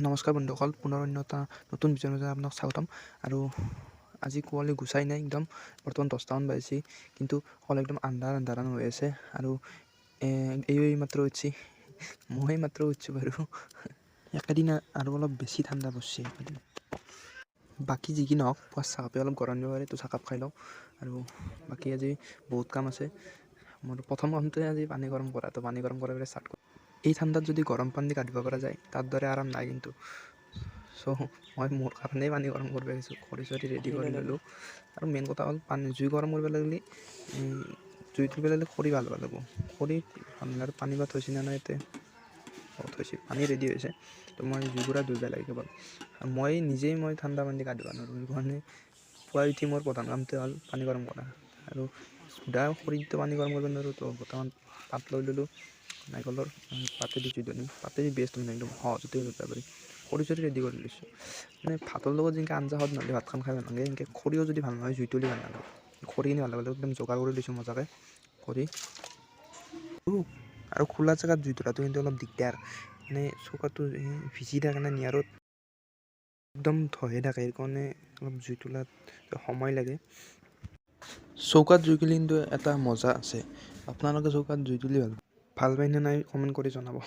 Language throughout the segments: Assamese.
নমস্কাৰ বন্ধুসকল, পুনৰ অন্য এটা নতুন ভিডিঅ'লৈ আপোনাক স্বাগতম। আৰু আজি কুঁৱলী গুচাই নাই, একদম বৰ্তমান 10টামান বাজিছে, কিন্তু অকল একদম আন্ধাৰ হৈ আছে। আৰু এই মাত্ৰ উঠছি, মই মাত্ৰ উঠছোঁ বাৰু। একেদিন আৰু অলপ বেছি ঠাণ্ডা পৰছে একেদিন। বাকী যি কি নহওক, পুৱা চাহকাপে অলপ গৰম দিব পাৰে, তো চাহকাপ খাই লওঁ। আৰু বাকী আজি বহুত কাম আছে। মোৰ প্ৰথম কামটোৱে আজি পানী গৰম কৰা, তো পানী গৰম কৰি ষ্টাৰ্ট কৰোঁ। এই ঠাণ্ডাত যদি গৰম পানী দি গা ধুব পৰা যায়, তাৰ দৰে আৰাম নাই কিন্তু। মই মোৰ কাৰণেই পানী গৰম কৰিব আহিছোঁ, খৰি চৰি ৰেডি কৰি ল'লোঁ। আৰু মেইন কথা হ'ল জুই গৰম কৰিব লাগিলে জুই তুলিব লাগিলে খৰি ভাল হ'ব লাগিব। খৰি আৰু পানী বা থৈছে নে নাই ইয়াতে থৈছে, পানী ৰেডি হৈছে। তো মই জুইকুৰা ধুব লাগে কেৱল। মই ঠাণ্ডা পানী দি গা ধুব নোৱাৰোঁ, সেইকাৰণে পুৱাই উঠি মোৰ প্ৰধান কামটোৱে হ'ল পানী গৰম কৰা। আৰু সুদা খৰিতটো পানী গৰম কৰিব নোৱাৰোঁ, তো বৰ্তমান পাত লৈ ল'লোঁ। নাৰিকলৰ পাতেদি জুই ধৰিম, পাতেদি বেষ্ট মানে একদম সহজতে ধৰিব পাৰি। খৰি চৰি ৰেডি কৰি লৈছোঁ। মানে ভাতৰ লগত যেনেকৈ আঞ্জা খাওঁ নহ'লে ভাতখন খাই ভাল নালাগে, এনেকৈ খৰিও যদি ভাল নহয় জুই তুলি ভাল নালাগে। খৰিখিনি ভাল লাগে একদম যোগাৰ কৰি লৈছোঁ মজাকৈ খৰি। আৰু খোলা জেগাত জুই ধৰাটো কিন্তু অলপ দিগদাৰ, মানে চৌকাটো ভিজি থাকে না নিয়াৰত একদম ধহে থাকে, সেইকাৰণে অলপ জুই তোলাত সময় লাগে। চৌকাত জুই তুলি কিন্তু এটা মজা আছে। আপোনালোকে চৌকাত জুই তুলি ভাল পায়নে নাই কমেণ্ট কৰি জনাব।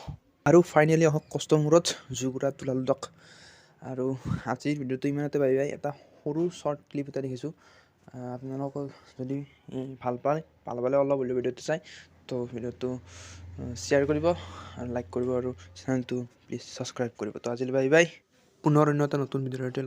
আৰু ফাইনেলি আহক কষ্টৰ মূৰত জুইকুৰা তোলালোঁ দিয়ক। আৰু আজিৰ ভিডিঅ'টো ইমানতে বাই বাই। এটা সৰু শ্বৰ্ট ক্লিপ এটা দেখিছোঁ, আপোনালোকক যদি ভাল পালে অলপ হ'লেও ভিডিঅ'টো চাই, তো ভিডিঅ'টো শ্বেয়াৰ কৰিব আৰু লাইক কৰিব, আৰু চেনেলটো প্লিজ ছাবস্ক্ৰাইব কৰিব। তো আজিলৈ বাই বাই, পুনৰ অন্য এটা নতুন ভিডিঅ'ৰ সৈতে